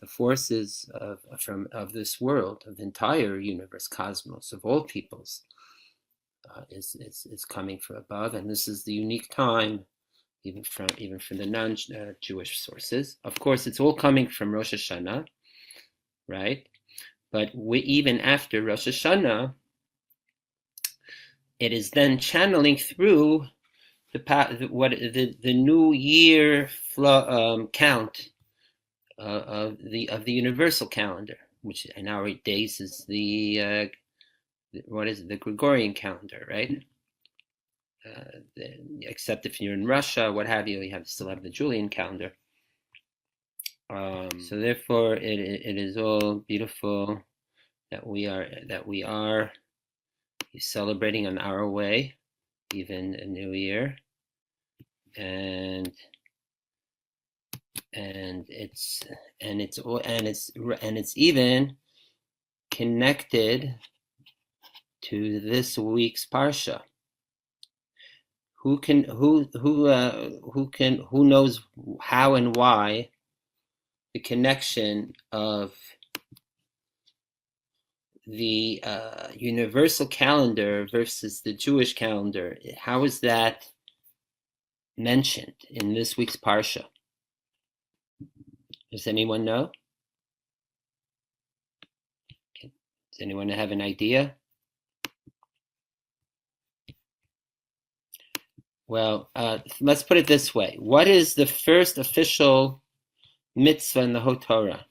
the forces of this world, of the entire universe, cosmos, of all peoples, is coming from above, and this is the unique time, even from the non-Jewish sources. Of course, it's all coming from Rosh Hashanah, right? But even after Rosh Hashanah, it is then channeling through the new year count of the universal calendar, which in our days is the Gregorian calendar, right? Except if you're in Russia, what have you, still have the Julian calendar. So therefore, it is all beautiful that we are celebrating on our way, even a new year, and it's even connected to this week's parsha. Who knows how and why the connection of the universal calendar versus the Jewish calendar? How is that mentioned in this week's parsha? Does anyone know? Does anyone have an idea? Well, let's put it this way. What is the first official mitzvah in the whole Torah?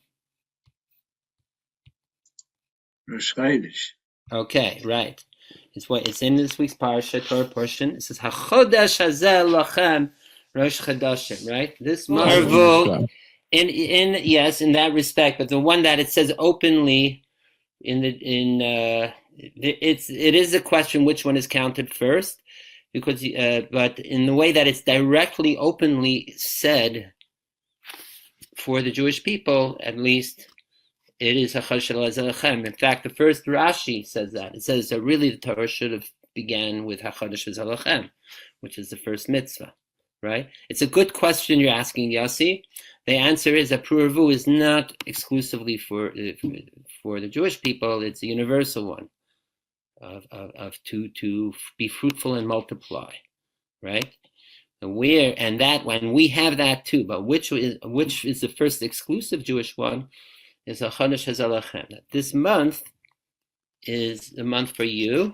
Rosh Chodesh. Okay, right. It's in this week's parsha, Torah portion. It says, "HaChodesh hazeh lachem Rosh Chodeshim," right? This marvel, in that respect, but the one that it says openly it is a question which one is counted first, because but in the way that it's directly, openly said for the Jewish people, at least, it is HaChodesh hazeh lachem. In fact, the first Rashi says that. It says that really the Torah should have began with HaChodesh hazeh lachem, which is the first mitzvah, right? It's a good question you're asking, Yossi. The answer is that Puravu is not exclusively for the Jewish people. It's a universal one of to be fruitful and multiply, right? And when we have that too, but which is the first exclusive Jewish one is a Chodesh hazeh lachem. This month is the month for you.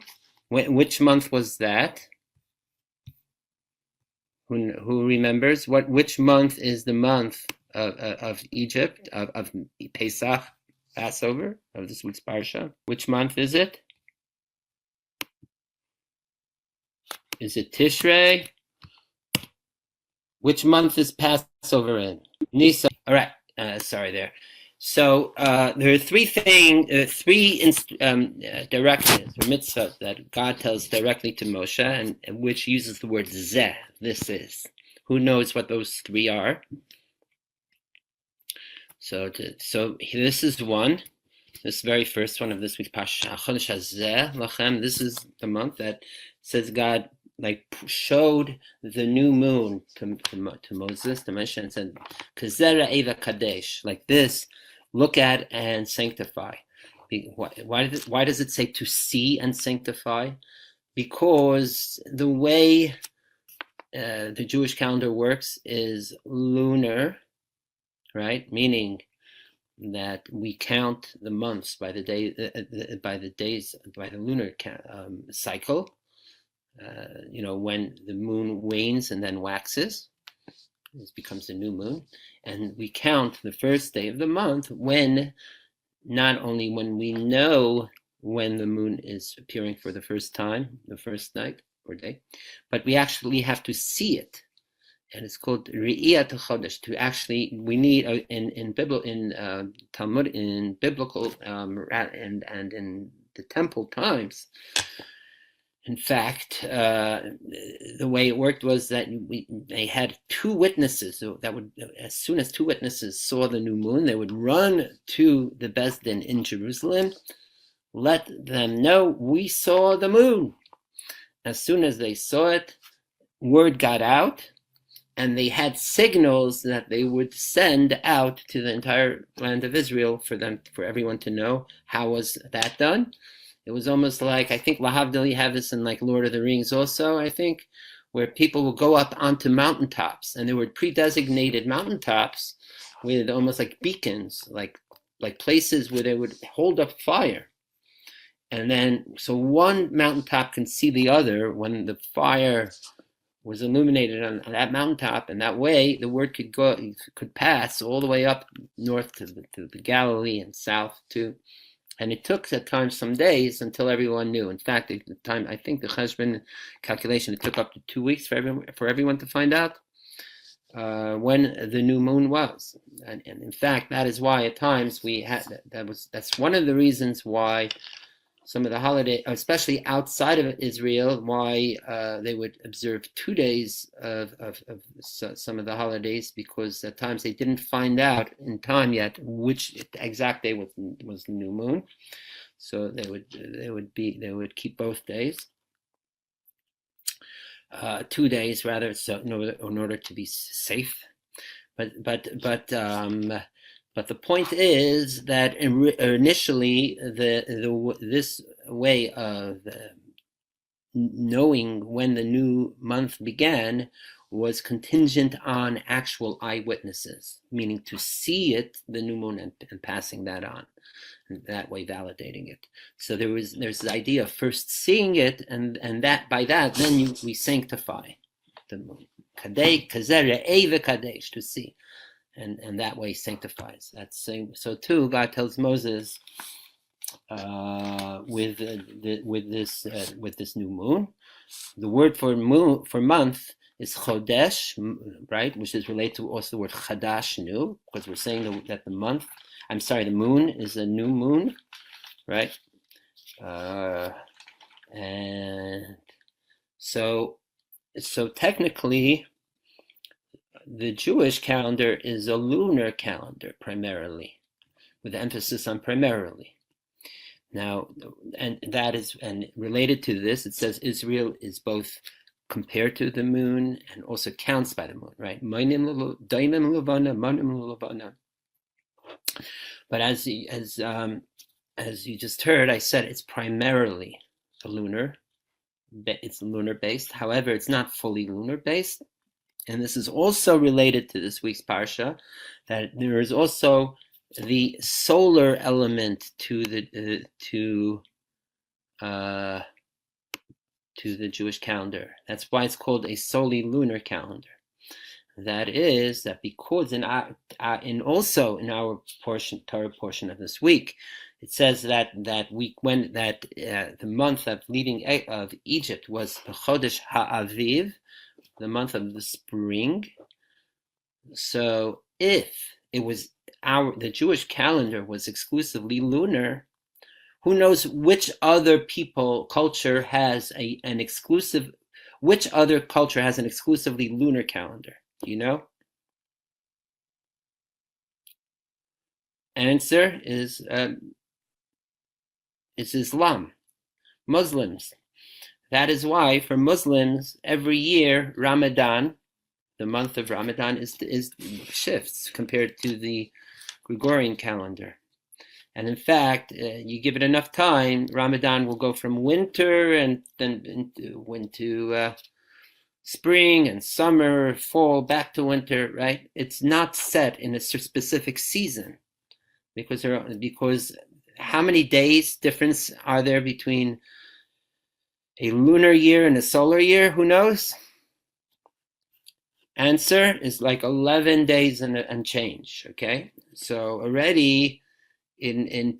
Which month was that? Who remembers? Which month is the month of Egypt, of Pesach, Passover, of this week's parsha? Which month is it? Is it Tishrei? Which month is Passover in? Nisan. All right. Sorry there. So there are three directives or mitzvahs that God tells directly to Moshe, and which uses the word zeh. This is. Who knows what those three are? So this is one. This very first one of this week's Parsha, Chodesh hazeh lachem. This is the month that says God showed the new moon to Moses, to Moshe, and said, "Kazera eva kadesh," like this. Look at and sanctify. Why does it say to see and sanctify? Because the way the Jewish calendar works is lunar, right? Meaning that we count the months by the lunar cycle. When the moon wanes and then waxes, it becomes a new moon, and we count the first day of the month not only when we know when the moon is appearing for the first time, the first night or day, but we actually have to see it, and it's called Re'iyat Chodesh. To actually, we need in Talmud, in biblical and in the temple times. In fact, the way it worked was that they had two witnesses that would, as soon as two witnesses saw the new moon, they would run to the Beis Din in Jerusalem, let them know, we saw the moon. As soon as they saw it, word got out, and they had signals that they would send out to the entire land of Israel for everyone to know. How was that done? It was almost like, I think Lahavdil, you have this in like Lord of the Rings also, I think, where people will go up onto mountaintops, and there were pre-designated mountaintops with almost like beacons, like places where they would hold up fire. And then, so one mountaintop can see the other when the fire was illuminated on that mountaintop, and that way the word could pass all the way up north to the Galilee and south too. And it took at times some days until everyone knew. In fact, at the time, I think the Cheshbon calculation, it took up to 2 weeks for everyone to find out when the new moon was. And in fact, that is why at times we had that's one of the reasons why some of the holidays, especially outside of Israel, why they would observe 2 days of some of the holidays, because at times they didn't find out in time yet which exact day was the new moon. So they would keep both days, 2 days rather, so in order to be safe. But the point is that initially this way of knowing when the new month began was contingent on actual eyewitnesses, meaning to see it, the new moon, and passing that on, and that way validating it. So there's the idea of first seeing it, and that by that then we sanctify the moon. Kadesh, to see. And that way sanctifies. That's same. So too, God tells Moses with this new moon. The word for month is chodesh, right? Which is related to also the word chadash, new, because we're saying that the moon is a new moon, right? And so technically, the Jewish calendar is a lunar calendar primarily, with emphasis on primarily. Now, and related to this, it says Israel is both compared to the moon and also counts by the moon, right? But as you just heard, I said it's primarily it's lunar based. However, it's not fully lunar based. And this is also related to this week's Parsha, that there is also the solar element to the Jewish calendar. That's why it's called a solely lunar calendar. That is that because in our Torah portion of this week, it says that the month of leaving of Egypt was Chodesh Ha'aviv, the month of the spring. So if it was the Jewish calendar was exclusively lunar, who knows which other culture has an exclusively lunar calendar? Do you know? Answer is it's Islam, Muslims. That is why for Muslims, every year Ramadan, the month of Ramadan, is shifts compared to the Gregorian calendar. And in fact, you give it enough time, Ramadan will go from winter and then into spring and summer, fall, back to winter, right? It's not set in a specific season, because how many days difference are there between a lunar year and a solar year? Who knows? Answer is like 11 days and change. Okay, so already in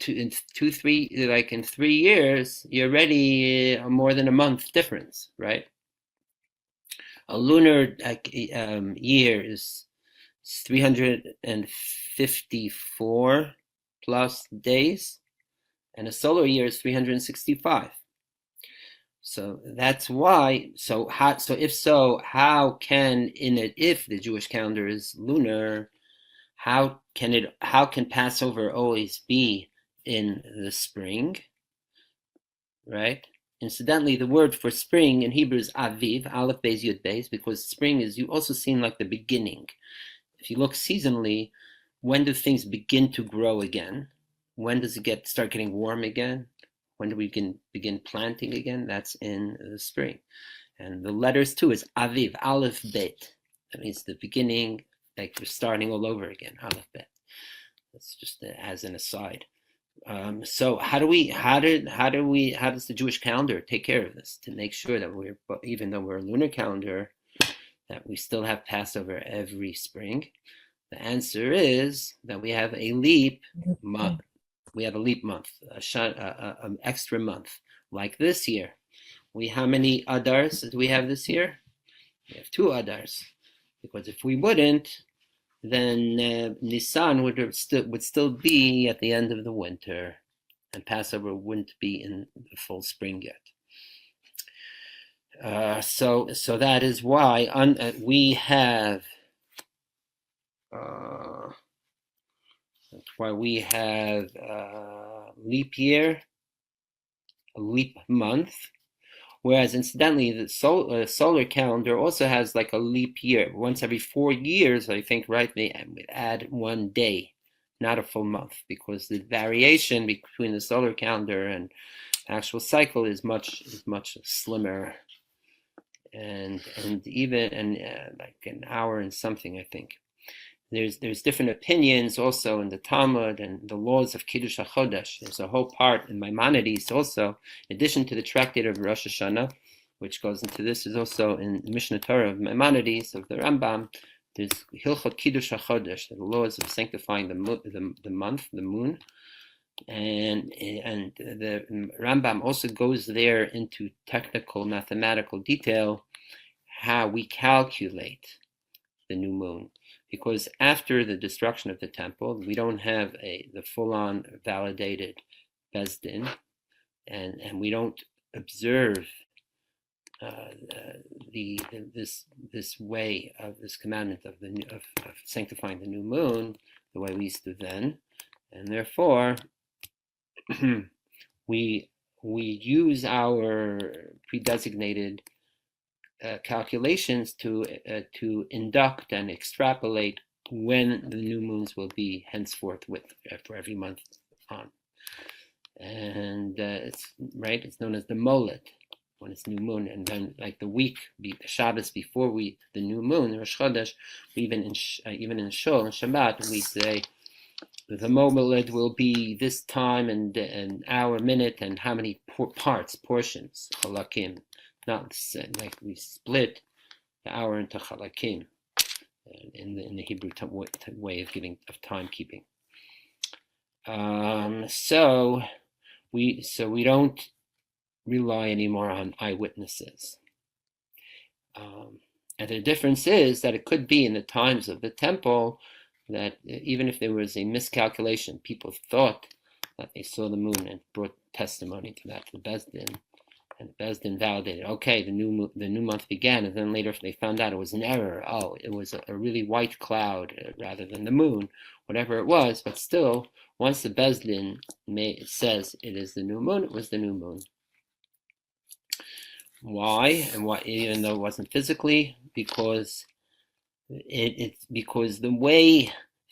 3 years, you're already more than a month difference, right? A lunar year is 354 plus days, and a solar year is 365. So that's why. So if how can if the Jewish calendar is lunar, how can Passover always be in the spring, right? Incidentally, the word for spring in Hebrew is aviv, aleph beis yud beis, because spring is also seen like the beginning. If you look seasonally, when do things begin to grow again? When does it start getting warm again? When do we begin planting again? That's in the spring. And the letters too is aviv, aleph bet. That means the beginning, like we're starting all over again, aleph bet. That's just as an aside. So how does the Jewish calendar take care of this to make sure that even though we're a lunar calendar, that we still have Passover every spring? The answer is that we have a leap month. We have a leap month, an extra month. Like this year, how many Adars do we have this year? We have 2 Adars, because if we wouldn't, then Nisan would still be at the end of the winter, and Passover wouldn't be in the full spring yet. So that is why we have. That's why we have leap year, a leap month. Whereas, incidentally, the solar calendar also has like a leap year. Once every 4 years, I think, right, they add 1 day, not a full month, because the variation between the solar calendar and actual cycle is much slimmer, and like an hour and something, I think. There's different opinions also in the Talmud and the laws of Kiddush HaChodesh. There's a whole part in Maimonides also, in addition to the tractate of Rosh Hashanah, which goes into this, is also in the Mishnah Torah of Maimonides, of the Rambam. There's Hilchot Kiddush HaChodesh, the laws of sanctifying the month, the moon. And the Rambam also goes there into technical mathematical detail, how we calculate the new moon. Because after the destruction of the temple, we don't have the full-on validated Beis Din, and we don't observe this way of this commandment of sanctifying the new moon the way we used to then, and therefore we use our predesignated calculations to induct and extrapolate when the new moons will be henceforth for every month on. And it's known as the molet, when it's new moon. And then like the Shabbos before the new moon, Rosh Chodesh, even in Shul and Shabbat, we say the molet will be this time and an hour, minute, and how many portions, chalakim. Not like we split the hour into chalakim in the Hebrew way of timekeeping. So we don't rely anymore on eyewitnesses. And the difference is that it could be in the times of the temple that even if there was a miscalculation, people thought that they saw the moon and brought testimony to that to the Beis Din. And the Beis Din validated, okay, the new month began, and then later they found out it was an error. Oh, it was a really white cloud rather than the moon, whatever it was. But still, once the Beis Din says it is the new moon, it was the new moon. Why? And why? Even though it wasn't physically, because because the way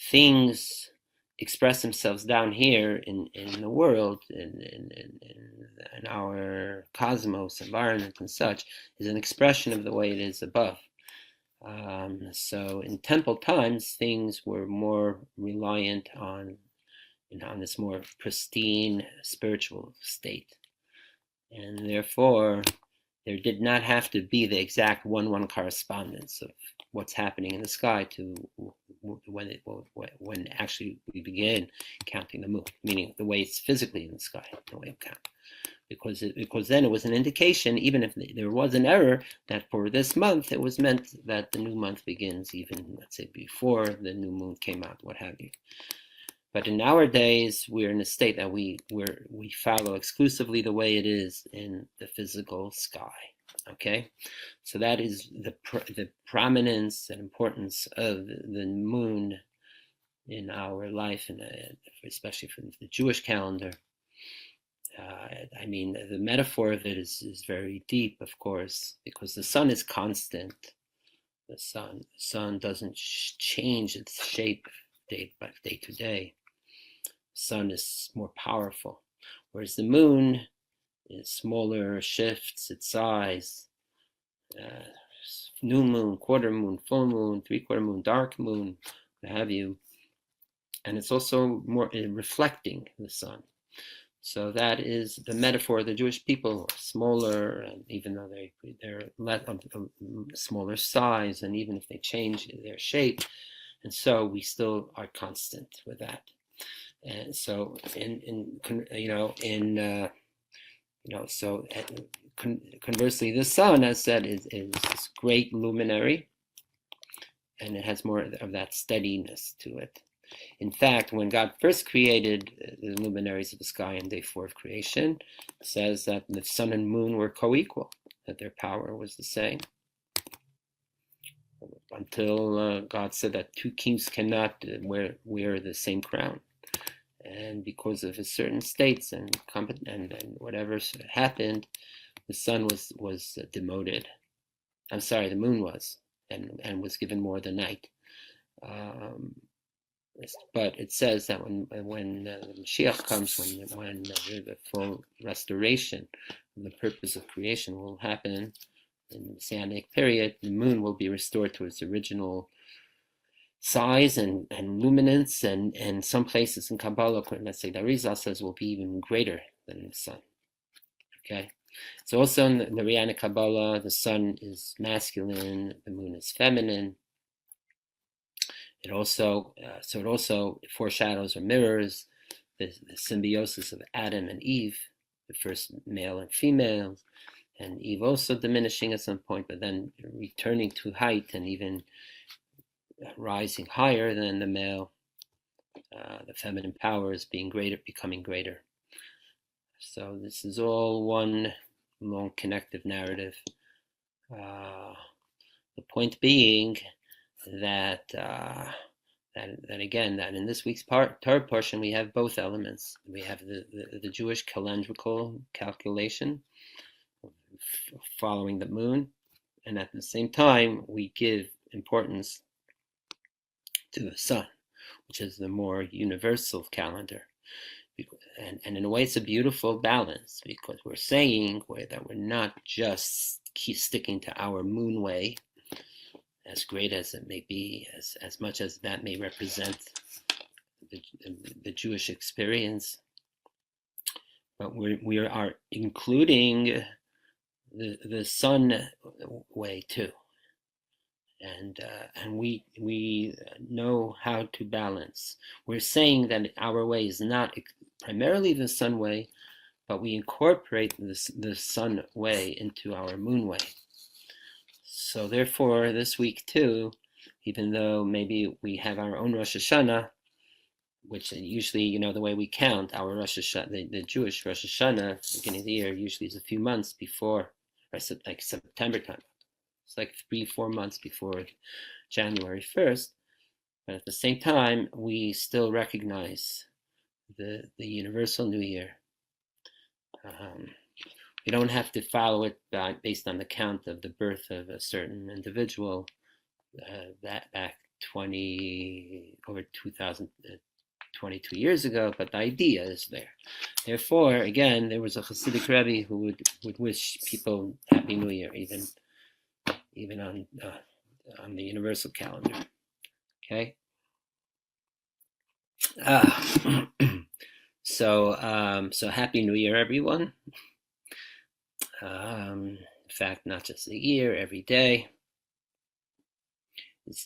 things express themselves down here in the world, in our cosmos, environment, and such, is an expression of the way it is above. So in temple times, things were more reliant on this more pristine spiritual state, and therefore there did not have to be the exact 1-1 correspondence of what's happening in the sky to when actually we begin counting the moon, meaning the way it's physically in the sky, the way of count. Because then it was an indication, even if there was an error, that for this month it was meant that the new month begins even, let's say, before the new moon came out, what have you. But in our days, we're in a state that we follow exclusively the way it is in the physical sky. Okay, so that is the prominence and importance of the moon in our life, and especially for the Jewish calendar. I mean, the metaphor of it is very deep, of course, because the sun is constant. The sun doesn't change its shape day to day. The sun is more powerful, whereas the moon is smaller, shifts its size. New moon, quarter moon, full moon, three-quarter moon, dark moon, what have you. And it's also more reflecting the sun. So that is the metaphor of the Jewish people, smaller, and even though they're smaller size, and even if they change their shape, and so we still are constant with that. And so conversely, the sun, as said, is this great luminary, and it has more of that steadiness to it. In fact, when God first created the luminaries of the sky on day 4 of creation, it says that the sun and moon were co-equal, that their power was the same. Until God said that 2 kings cannot wear the same crown. And because of his certain states and whatever happened, the sun was demoted. I'm sorry, the moon was, and was given more the night. But it says that when Mashiach comes, when the full restoration of the purpose of creation will happen in the Messianic period, the moon will be restored to its original size and luminance, and some places in Kabbalah, let's say the Arizal says, will be even greater than the sun. Okay, so also in the Rihanna Kabbalah, the sun is masculine, the moon is feminine. It also foreshadows or mirrors the symbiosis of Adam and Eve, the first male and female, and Eve also diminishing at some point, but then returning to height and even rising higher than the male, the feminine powers being greater, becoming greater. So this is all one long connective narrative. The point being that again, that in this week's Torah portion we have both elements. We have the Jewish calendrical calculation following the moon, and at the same time we give importance to the sun, which is the more universal calendar. And in a way it's a beautiful balance, because we're saying that we're not just keep sticking to our moon way, as great as it may be, as much as that may represent the Jewish experience, but we are including the sun way too, and we know how to balance. We're saying that our way is not primarily the sun way, but we incorporate the sun way into our moon way. So therefore, this week too, even though maybe we have our own Rosh Hashanah, which usually, the way we count our Rosh Hashanah, the Jewish Rosh Hashanah, beginning of the year, usually is a few months before, like September time. It's like 3-4 months before January 1st. But at the same time, we still recognize the universal New Year. We don't have to follow it based on the count of the birth of a certain individual that back 22 years ago, but the idea is there. Therefore, again, there was a Hasidic Rebbe who would wish people Happy New Year, even on the universal calendar. Okay. So Happy New Year, everyone. In fact, not just a year, every day.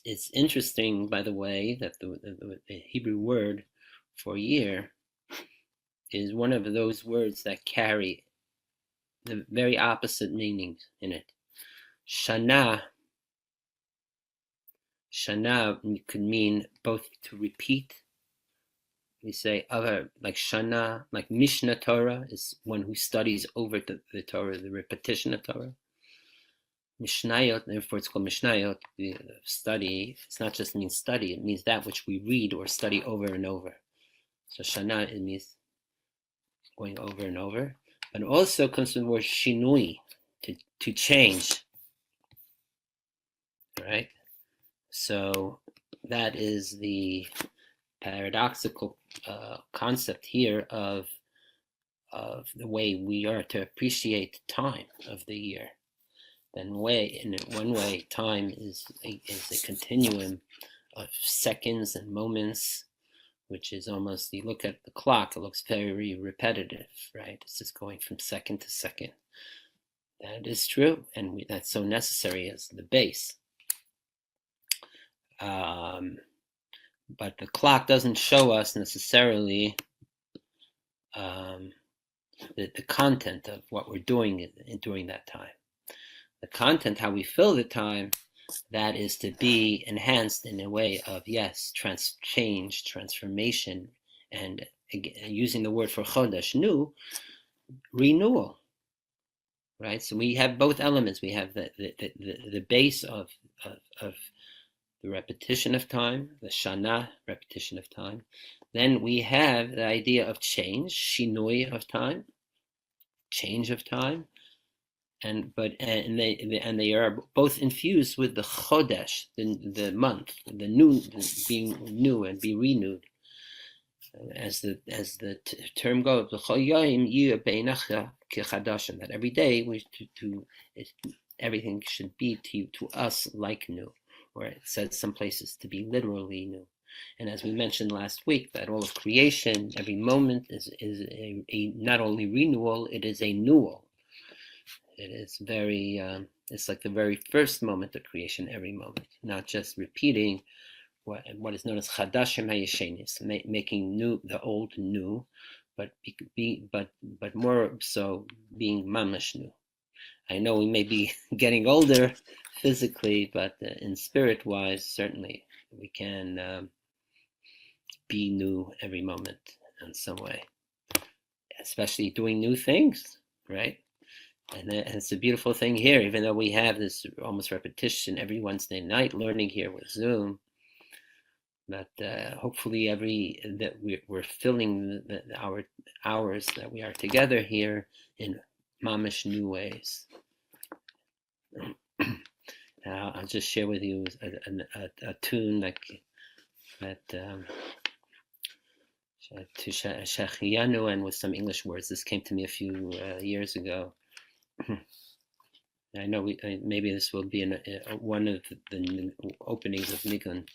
It's interesting, by the way, that the Hebrew word for year is one of those words that carry the very opposite meanings in it. Shana could mean both to repeat. We say like Shana, like Mishnah Torah is one who studies over the Torah, the repetition of Torah. Mishnayot, therefore it's called Mishnayot, the study. It's not just means study, it means that which we read or study over and over. So Shana, it means going over and over, but it also comes from the word shinui, to change, right? So that is the paradoxical concept here of the way we are to appreciate time of the year. Then in one way, time is a continuum of seconds and moments, which is almost, you look at the clock, it looks very repetitive, right? It's just going from second to second. That is true, and that's so necessary as the base. But the clock doesn't show us necessarily the content of what we're doing during that time. The content, how we fill the time, that is to be enhanced in a way of, yes, change, transformation, and again, using the word for chodesh, new, renewal, right? So we have both elements. We have the base of the repetition of time, the shana, repetition of time. Then we have the idea of change, shinui of time, change of time, and they are both infused with the chodesh, the month, the new, being new and be renewed, as the term goes, that every day everything should be to us like new, or it says some places to be literally new. And as we mentioned last week, that all of creation, every moment is a not only renewal, it is a newal. It is very, it's like the very first moment of creation, every moment, not just repeating what is known as chadashim hayeshenis, making new the old new, but more so being mamash new. I know we may be getting older physically, but in spirit-wise, certainly we can be new every moment in some way, especially doing new things, right? And it's a beautiful thing here, even though we have this almost repetition every Wednesday night learning here with Zoom. But hopefully that we're filling our hours that we are together here in mamish new ways. I'll just share with you a tune like that to Shachiyanu, and with some English words. This came to me a few years ago. I know maybe this will be one of the openings of Nigun.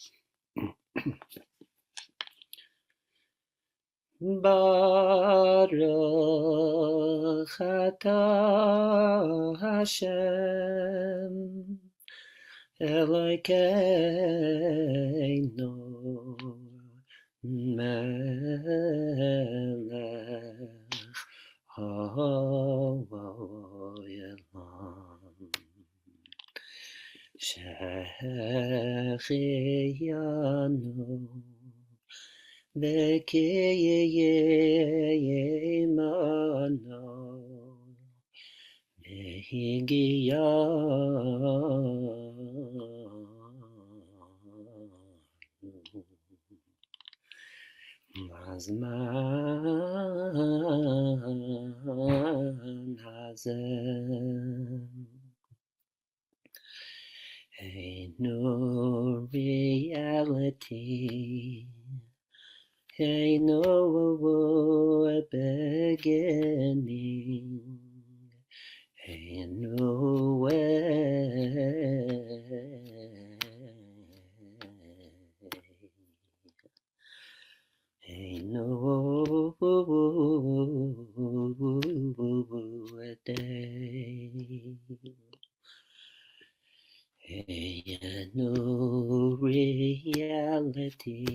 Baruch atah Hashem Elokeinu melech haolam shehecheyanu v'kiyemanu v'higiyanu mazman hazeh ain't no reality, ain't no beginning, ain't no way, ain't no day, ain't no reality,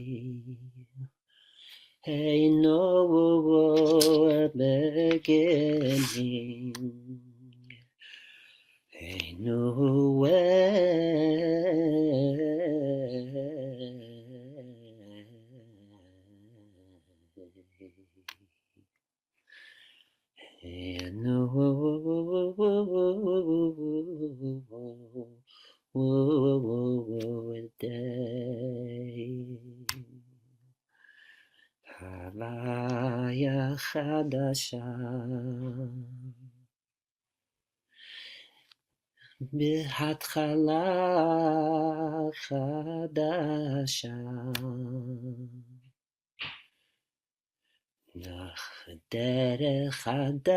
ain't no beginning, ain't no way, ain't no day. Chaya Chadasha B'hatchala Chadasha Nach derech hadash.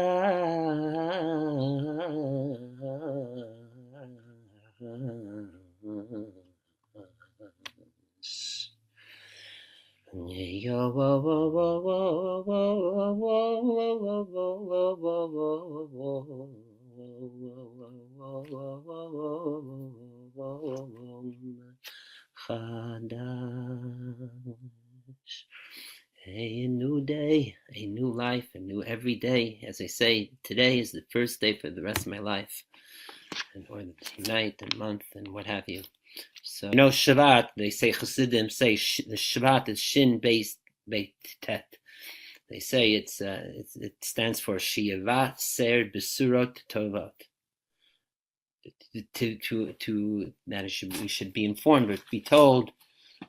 Yo wo wo wo wo wo wo wo Chadash. A new day, a new life, a new every day. As I say, today is the first day for the rest of my life, or the night and month and what have you. So, Shvat, they say, Chassidim say, the Shvat is Shin Beis Beit Tet. They say it stands for Shiva Ser Besurot Tovot. That we should be informed or be told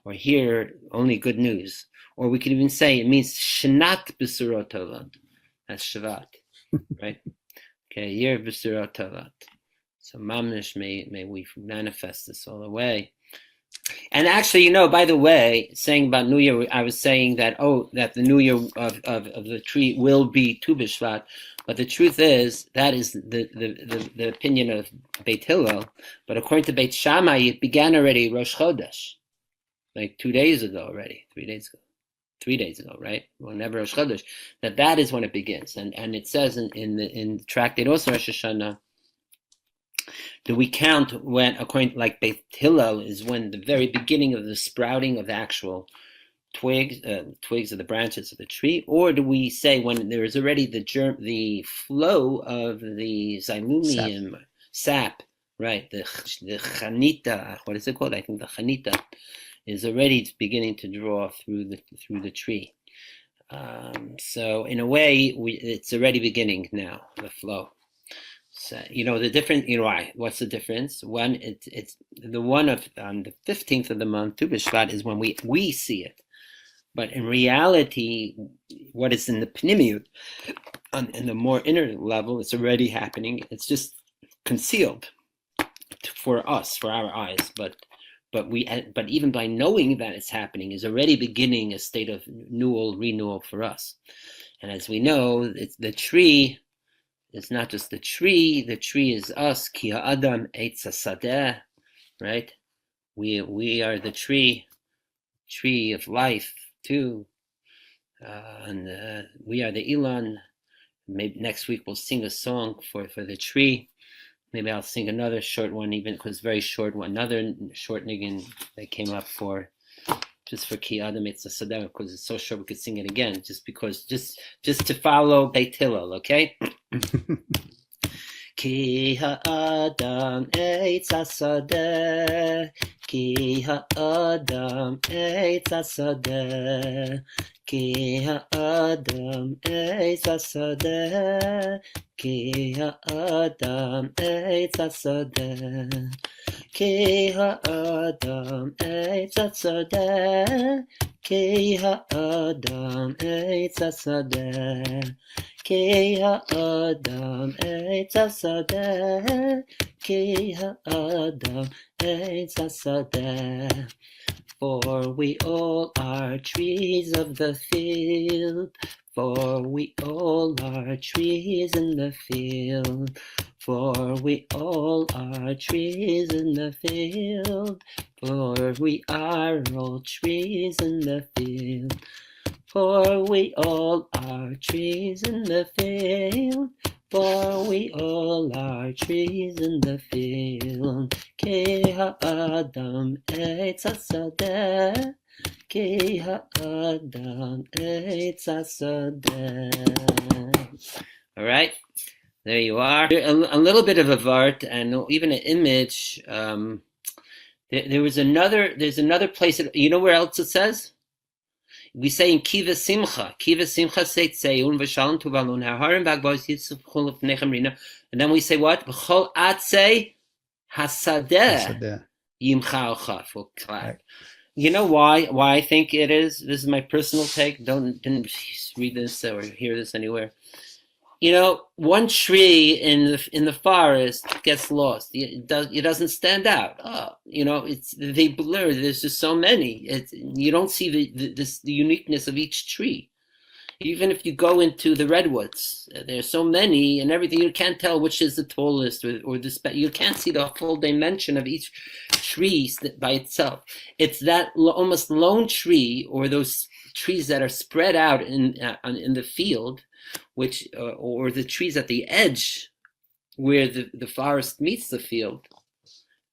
or hear only good news. Or we could even say it means Shnat Besurot Tovot. That's Shvat, right? Okay, year Besurot Tovot. So Mamnish, may we manifest this all the way. And actually, by the way, saying about New Year, I was saying that the New Year of the tree will be Tu B'Shvat, but the truth is that is the opinion of Beit Hillel. But according to Beit Shammai, it began already Rosh Chodesh, like 2 days ago already, 3 days ago. 3 days ago, right? Whenever Rosh Chodesh, that is when it begins, and it says in the tractate also Rosh Hashanah. Do we count when, according to like Beit Hillel, is when the very beginning of the sprouting of the actual twigs of the branches of the tree, or do we say when there is already the flow of the xylomium sap, right? The chanita, what is it called? I think the chanita is already beginning to draw through the tree. So in a way, it's already beginning now, the flow. So, the difference, why? What's the difference? One, it's the one on the 15th of the month, Tu B'Shvat, is when we see it. But in reality, what is in the Pnimiut, in the more inner level, it's already happening. It's just concealed for us, for our eyes. But even by knowing that it's happening is already beginning a state of renewal for us. And as we know, it's the tree. It's not just the tree is us, ki ha'adam eitz hasadeh, right? We are the tree of life too, and we are the Ilan. Maybe next week we'll sing a song for the tree. Maybe I'll sing another short one, even because very short one, another short niggin that came up for ki adam eitz hasadeh, because it's so short we could sing it again, just to follow Beit Hillel, okay? Ki ha'adam eitz hasadeh, ki ha'adam eitz hasadeh, ki ha'adam eitz hasadeh, ki ha'adam eitz hasadeh, ki ha'adam eitz hasadeh, ki ha'adam eitz hasadeh. Ki ha'adam eitz hasadeh, ki ha'adam eitz hasadeh. For we all are trees of the field, for we all are trees in the field, for we all are trees in the field, for we are all trees in the field. For we all are trees in the field, for we all are trees in the field. Ki ha'adam eitz hasadeh, ki ha'adam eitz hasadeh. All right, there you are. A little bit of a vart and even an image. There's another place. Where else it says? We say in Kiva Simcha Seit Seun V'Shalom Tuvalun Haharim V'Agbois Yitzchul V'Nechem Rina, and then we say what? B'Chol Atzei Hasadeh Yimcha Ochaf. We'll clap. You know why I think it is? This is my personal take. Didn't read this or hear this anywhere. One tree in the forest gets lost. It doesn't stand out. They blur. There's just so many. You don't see the uniqueness of each tree. Even if you go into the redwoods, there's so many and everything. You can't tell which is the tallest or you can't see the full dimension of each tree by itself. It's that almost lone tree, or those trees that are spread out in the field, which or the trees at the edge where the forest meets the field.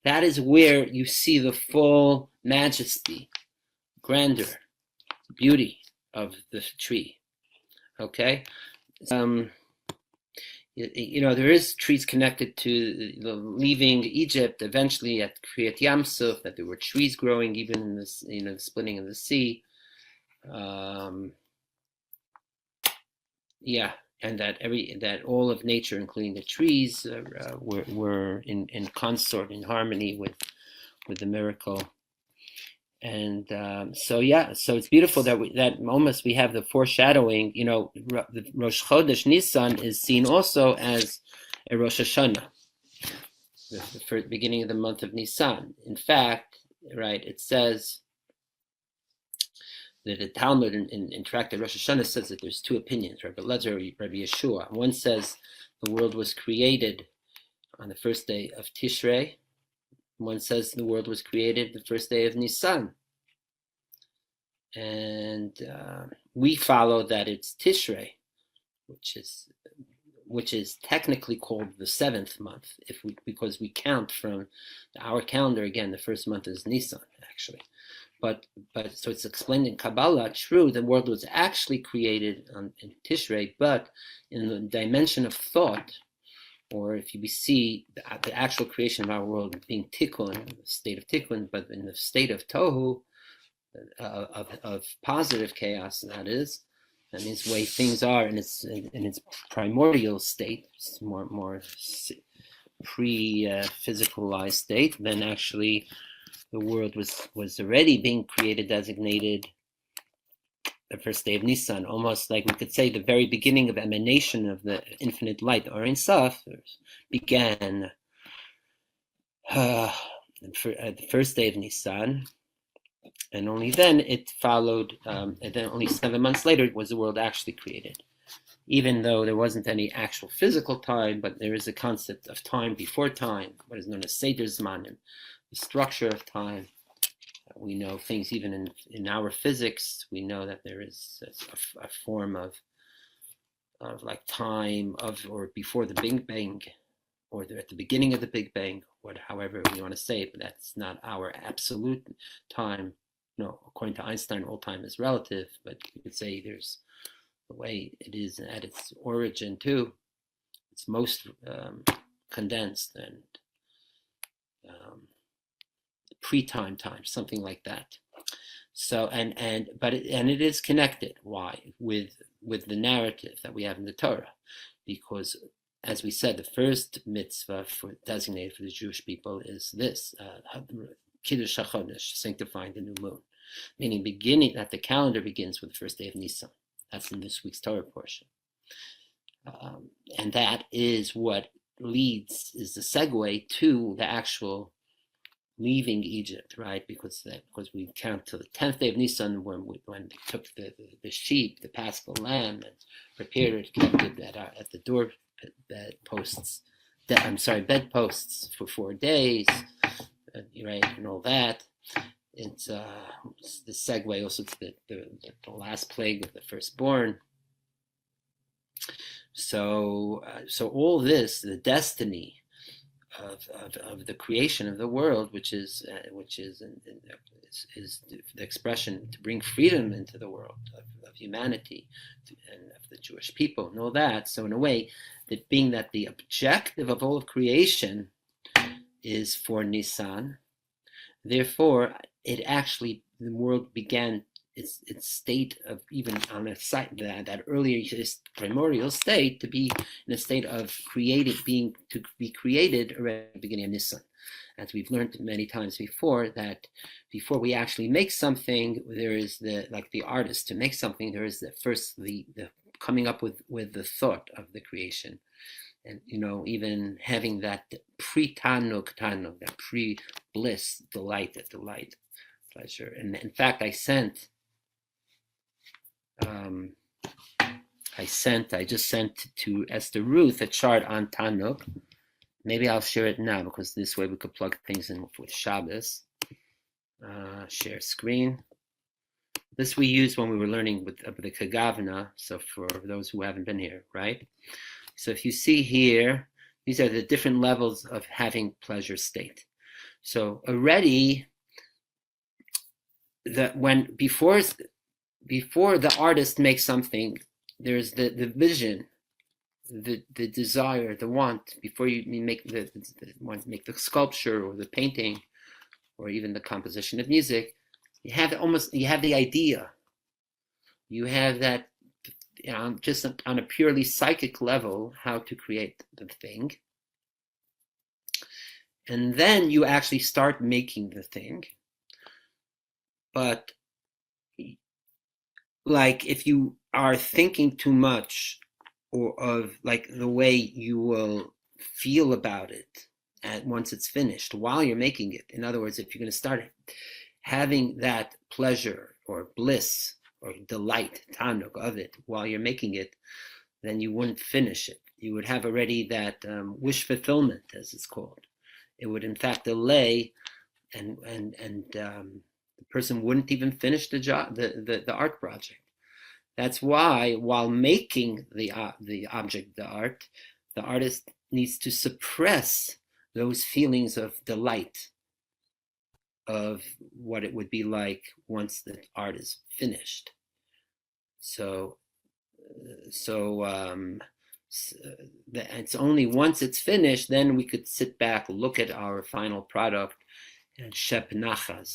That is where you see the full majesty, grandeur, beauty of the tree. Okay, there is trees connected to the leaving Egypt eventually at Kriyat Yamsuf, that there were trees growing even in this, the splitting of the sea. And that all of nature, including the trees, were in consort, in harmony with the miracle. And so it's beautiful that almost we have the foreshadowing. The Rosh Chodesh Nisan is seen also as a Rosh Hashanah, the beginning of the month of Nisan. In fact, right, it says that the Talmud in Tractate Rosh Hashanah says that there's two opinions, Rabbi Lezer, Rabbi Yeshua. One says the world was created on the first day of Tishrei. One says the world was created the first day of Nisan. And we follow that it's Tishrei, which is technically called the seventh month, because we count from our calendar. Again, the first month is Nisan, actually. But so it's explained in Kabbalah. True, the world was actually created in Tishrei, but in the dimension of thought, or if you see the actual creation of our world being tikkun, the state of tikkun, but in the state of tohu, of positive chaos, that means the way things are in its primordial state, it's more pre-physicalized state, then actually the world was already being created, designated the first day of Nisan, almost like we could say the very beginning of emanation of the infinite light, or Ein Sof, began the first day of Nisan, and only then it followed, and then only 7 months later was the world actually created. Even though there wasn't any actual physical time, but there is a concept of time before time, what is known as Seder Zmanim, the structure of time. We know things even in our physics. We know that there is a form of like time or before the Big Bang, or at the beginning of the Big Bang, however we want to say it, but that's not our absolute time. According to Einstein, all time is relative, but you could say there's the way it is at its origin too. It's most condensed and pre-time, something like that. So but it is connected. Why? With the narrative that we have in the Torah, because as we said, the first mitzvah designated for the Jewish people is this: Kiddush HaChodesh, sanctifying the new moon, meaning beginning that the calendar begins with the first day of Nisan. That's in this week's Torah portion, and that is what is the segue to the actual leaving Egypt, right? Because we count to the 10th day of Nisan when they took the sheep, the Paschal lamb, and prepared it, kept it at the door bedposts for 4 days, right, and all that. It's the segue also to the last plague of the firstborn. So all this, the destiny of the creation of the world, which is the expression to bring freedom into the world of humanity and of the Jewish people and all that. So in a way, that being that the objective of all of creation is for Nisan, therefore the world began its state of, even on a site that earlier primordial state, to be in a state of to be created already at the beginning of Nisan. as we've learned many times before, that before we actually make something, there is the artist, to make something, there is the coming up with the thought of the creation. And, even having that pre-taanug, that pre-bliss, delight, pleasure. And in fact, I just sent to Esther Ruth a chart on taanug. Maybe I'll share it now, because this way we could plug things in with Shabbos. Share screen. This we used when we were learning with the Kagavna, so for those who haven't been here, right? So if you see here, these are the different levels of having pleasure state. So already, before the artist makes something, there's the vision, the desire, the want. Before you make the sculpture or the painting, or even the composition of music, you have the idea. You have that, just on a purely psychic level, how to create the thing. And then you actually start making the thing. But like, if you are thinking too much, or of like the way you will feel about it once it's finished, while you're making it. In other words, if you're going to start having that pleasure or bliss or delight, taanug of it while you're making it, then you wouldn't finish it. You would have already that wish fulfillment, as it's called. It would in fact delay, and the person wouldn't even finish the job, the art project. That's why, while making the object, the art, the artist needs to suppress those feelings of delight, of what it would be like once the art is finished. So it's only once it's finished, then we could sit back, look at our final product, and shep nachas,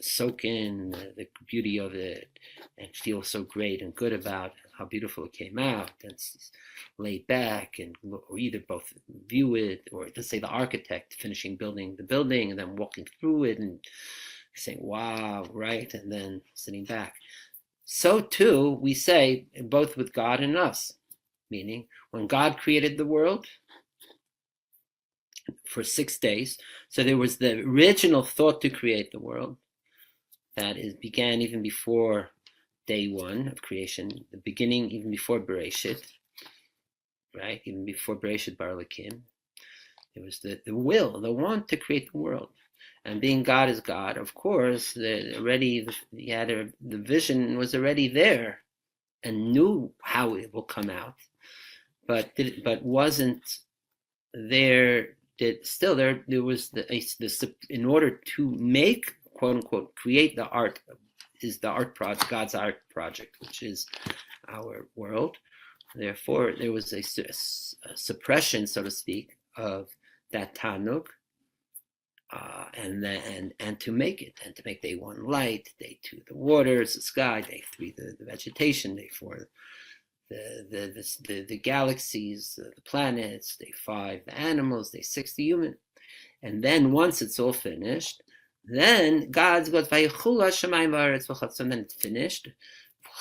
soak in the beauty of it, and feel so great and good about how beautiful it came out, and lay back and or either both view it, or let's say the architect finishing building the building and then walking through it and saying, wow, right, and then sitting back. So too, we say, both with God and us, meaning when God created the world for 6 days, so there was the original thought to create the world that began even before day one of creation, the beginning even before Bereshit, right? Even before Bereshit Bar Elokim, there was the will, the want to create the world. And being God is God, of course, the vision was already there and knew how it will come out, but wasn't there. There was in order to make, quote unquote, create the art, is the art project, God's art project, which is our world. Therefore, there was a suppression, so to speak, of that taanug, and to make it, and to make day one light, day two the waters, the sky, day three the vegetation, day four the galaxies, the planets, day 5 the animals, day 6 the human. And then once it's all finished, then God goes, Vayichulu Hashemayim v'aretz v'chatzon, and then it's finished.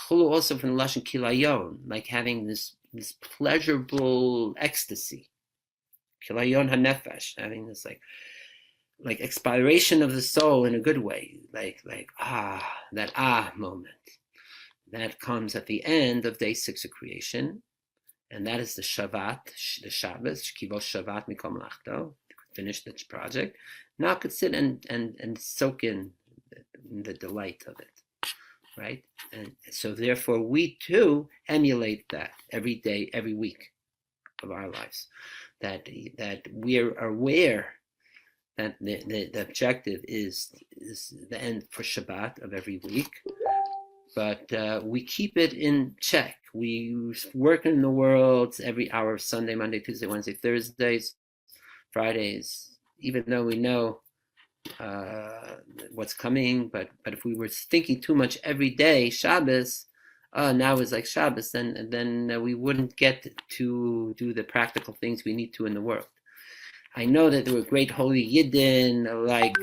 Chulu also from the Lashon kilayon, like having this pleasurable ecstasy. Kilayon hanefesh, having this like expiration of the soul in a good way, like that moment. That comes at the end of day 6 of creation, and that is the Shvat, the Shabbos, Shkivos Shvat Mikol Melachto, finish the project. Now I could sit and soak in the delight of it, right? And so therefore we too emulate that every day, every week of our lives, that we are aware that the objective is the end for Shabbat of every week, but we keep it in check. We work in the world every hour, Sunday, Monday, Tuesday, Wednesday, Thursdays, Fridays, even though we know what's coming, but if we were thinking too much every day, Shabbos, now is like Shabbos, then we wouldn't get to do the practical things we need to in the world. I know that there were great holy Yidden like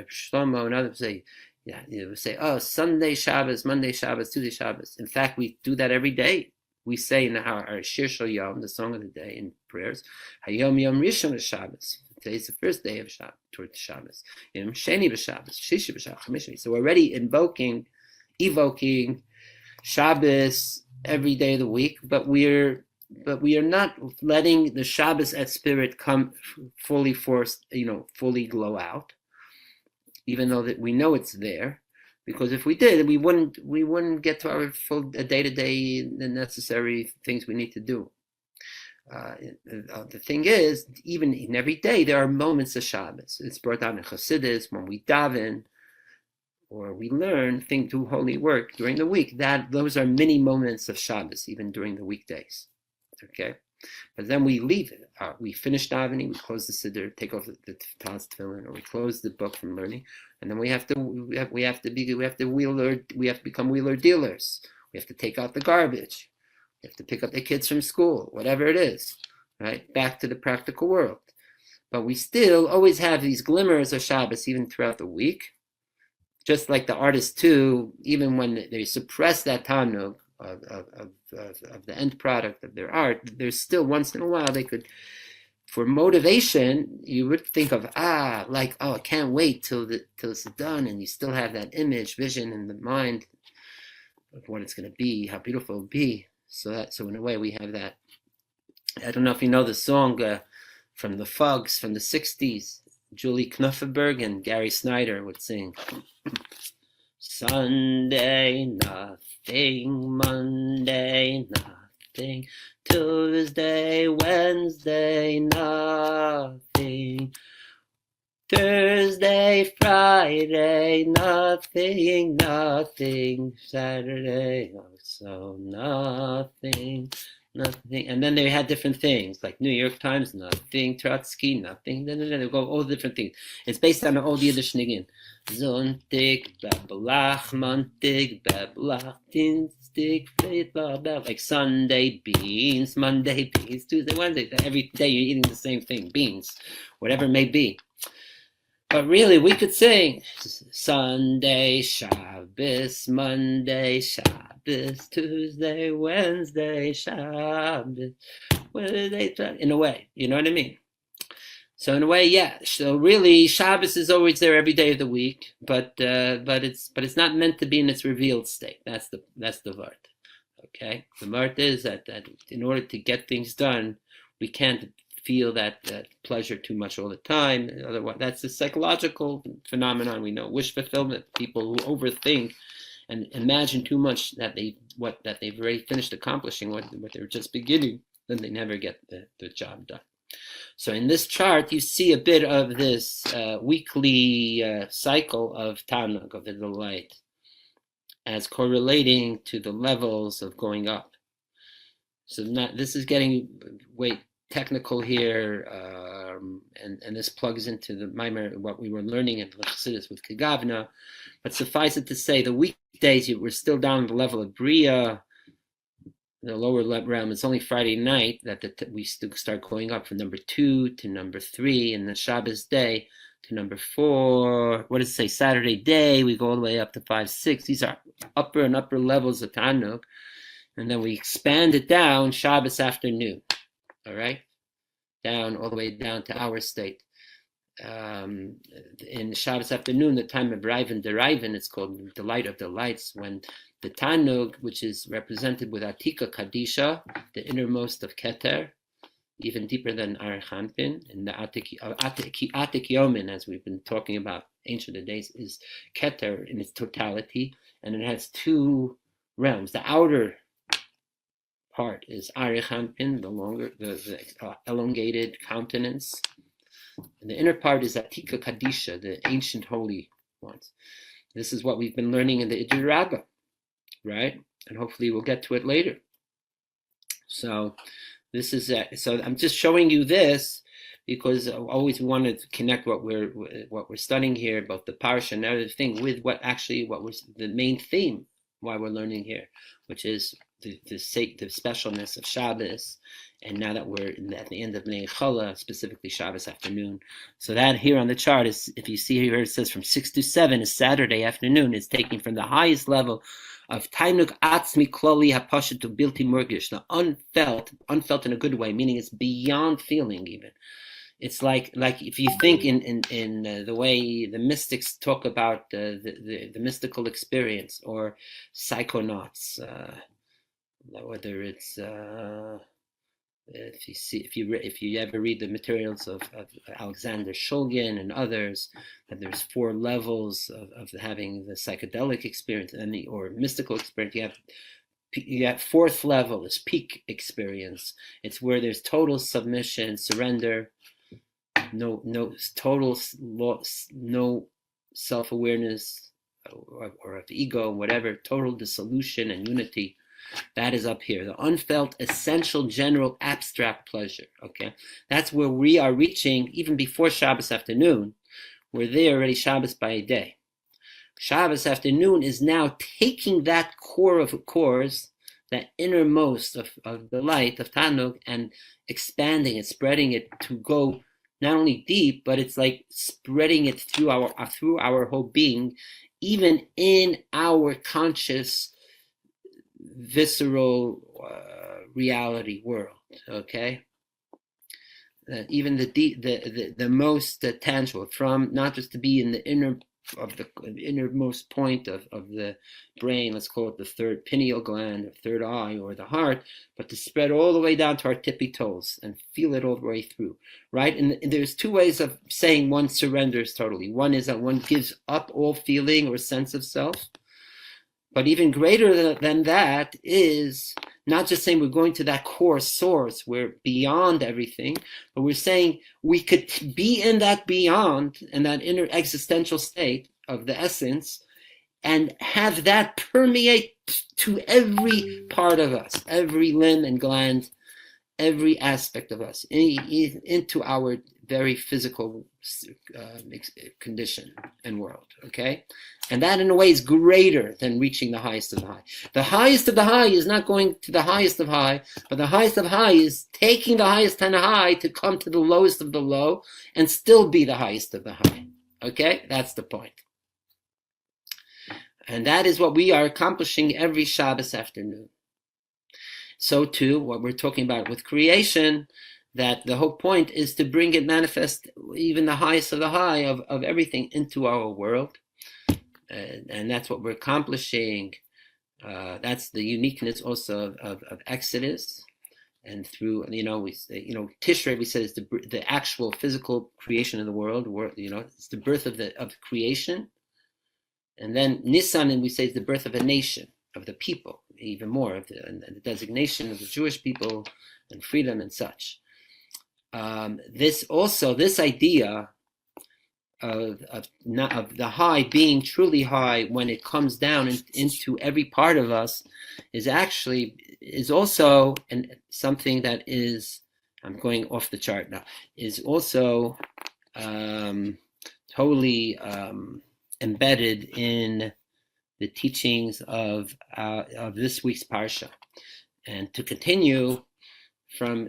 Shlomo and others say, yeah, they would say, oh, Sunday Shabbos, Monday Shabbos, Tuesday Shabbos. In fact, we do that every day. We say in our Shir Shal Yom, the song of the day in prayers, Hayom Yom Rishon Shabbos. Today's the first day of Shabbos, towards Shabbos. Yom Sheni b'Shabbos, Shishi b'Shabbos, Chamishi. So we're already evoking Shabbos every day of the week, but we are not letting the Shabbos at spirit come fully forced, fully glow out, even though that we know it's there, because if we did, we wouldn't get to our full day-to-day the necessary things we need to do. The thing is, even in every day, there are moments of Shabbos. It's brought down in Chassidus when we daven or we learn, do holy work during the week. Those are mini moments of Shabbos, even during the weekdays. Okay, but then we leave it. We finish davening, we close the siddur, take off the tefillin, or we close the book from learning, and then we have to become wheeler dealers. We have to take out the garbage. We have to pick up the kids from school, whatever it is, right? Back to the practical world. But we still always have these glimmers of Shabbos even throughout the week. Just like the artists too, even when they suppress that taanug of the end product of their art, there's still once in a while they could, for motivation, you would think of I can't wait till it's done, and you still have that vision in the mind of what it's going to be, how beautiful it'll be. So in a way we have that. I don't know if you know the song from the Fugs from the 60s. Julie Knufenberg and Gary Snyder would sing. Sunday, nothing. Monday, nothing. Tuesday, Wednesday, nothing. Thursday, Friday, nothing. Saturday, also nothing. And then they had different things, like New York Times, nothing, Trotsky, nothing. Then they go all different things. It's based on an old Yiddish niggin. Zontig, Babelach, Montig, Babelach, Dinstig, like Sunday beans, Monday beans, Tuesday, Wednesday. Every day you're eating the same thing, beans, whatever it may be. But really, we could sing Sunday, Shabbos, Monday, Shabbos, Tuesday, Wednesday, Shabbos, Wednesday, in a way, you know what I mean? So in a way, yeah. So really, Shabbos is always there every day of the week, but it's not meant to be in its revealed state. That's the vart. Okay, the vart is that in order to get things done, we can't feel that pleasure too much all the time. Otherwise, that's a psychological phenomenon. We know wish fulfillment. People who overthink and imagine too much that they've already finished accomplishing what they were just beginning, then they never get the job done. So in this chart, you see a bit of this weekly cycle of taanug, of the delight, as correlating to the levels of going up. So this is getting way technical here, and this plugs into the Maimer, what we were learning in Chassidus with Kagavna. But suffice it to say, the weekdays we're still down at the level of Bria, the lower realm. It's only Friday night that we still start going up from number 2 to number 3, and the Shabbos day to number 4. What does it say? Saturday day, we go all the way up to 5, 6. These are upper and upper levels of taanug, and then we expand it down Shabbos afternoon. All right, down all the way down to our state. In Shabbos afternoon, the time of Riven Deriven, it's called the light of the lights, when the taanug, which is represented with Atika Kadisha, the innermost of Keter, even deeper than Archanpin, and the Atik Yomin, as we've been talking about ancient days, is Keter in its totality, and it has 2 realms. The outer part is Arichanpin, the longer, the elongated countenance. And the inner part is Atika Kadisha, the ancient holy ones. This is what we've been learning in the Idir Rabbah, right? And hopefully we'll get to it later. So this is so I'm just showing you this because I always wanted to connect what we're studying here about the parsha and everything with what was the main theme why we're learning here, which is the specialness of Shabbos, and now that we're at the end of Bnei Chala, specifically Shabbos afternoon. So that here on the chart is, if you see here, it says from 6 to 7 is Saturday afternoon. It's taking from the highest level of taanug atzmi klali hapashut to bilti murgish, the unfelt in a good way, meaning it's beyond feeling even. It's like if you think in the way the mystics talk about the mystical experience, or psychonauts, whether it's if you ever read the materials of Alexander Shulgin and others, that there's 4 levels of having the psychedelic experience or mystical experience. You have 4th level is peak experience. It's where there's total submission, surrender, no total loss, no self-awareness or of ego, whatever, total dissolution and unity. That is up here, the unfelt, essential, general, abstract pleasure. Okay, that's where we are reaching even before Shabbos afternoon. We're there already, Shabbos by day. Shabbos afternoon is now taking that core of cores, that innermost of the light of taanug, and expanding it, spreading it to go not only deep, but it's like spreading it through our whole being, even in our conscious, visceral reality world. Okay, even the most tangible, from not just to be in the innermost point of the brain, let's call it the third pineal gland or third eye or the heart, but to spread all the way down to our tippy toes and feel it all the way through, right? And there's 2 ways of saying one surrenders totally. One is that one gives up all feeling or sense of self. But even greater than that is not just saying we're going to that core source, we're beyond everything, but we're saying we could be in that beyond and that inner existential state of the essence, and have that permeate to every part of us, every limb and gland, every aspect of us, into our very physical condition and world. Okay, and that in a way is greater than reaching the highest of the high. The highest of the high is not going to the highest of high, but the highest of high is taking the highest and high to come to the lowest of the low and still be the highest of the high. Okay, that's the point. And that is what we are accomplishing every Shabbos afternoon. So too, what we're talking about with creation, that the whole point is to bring it manifest, even the highest of the high of everything, into our world. And that's what we're accomplishing. That's the uniqueness also of Exodus. And through, we say, Tishrei, we said, is the actual physical creation of the world. It's the birth of the creation. And then Nisan, and we say, is the birth of a nation, of the people, even more of the designation of the Jewish people and freedom and such. This idea of the high being truly high when it comes down into every part of us is also, and something that is, I'm going off the chart now, is also totally embedded in the teachings of this week's parsha. And to continue from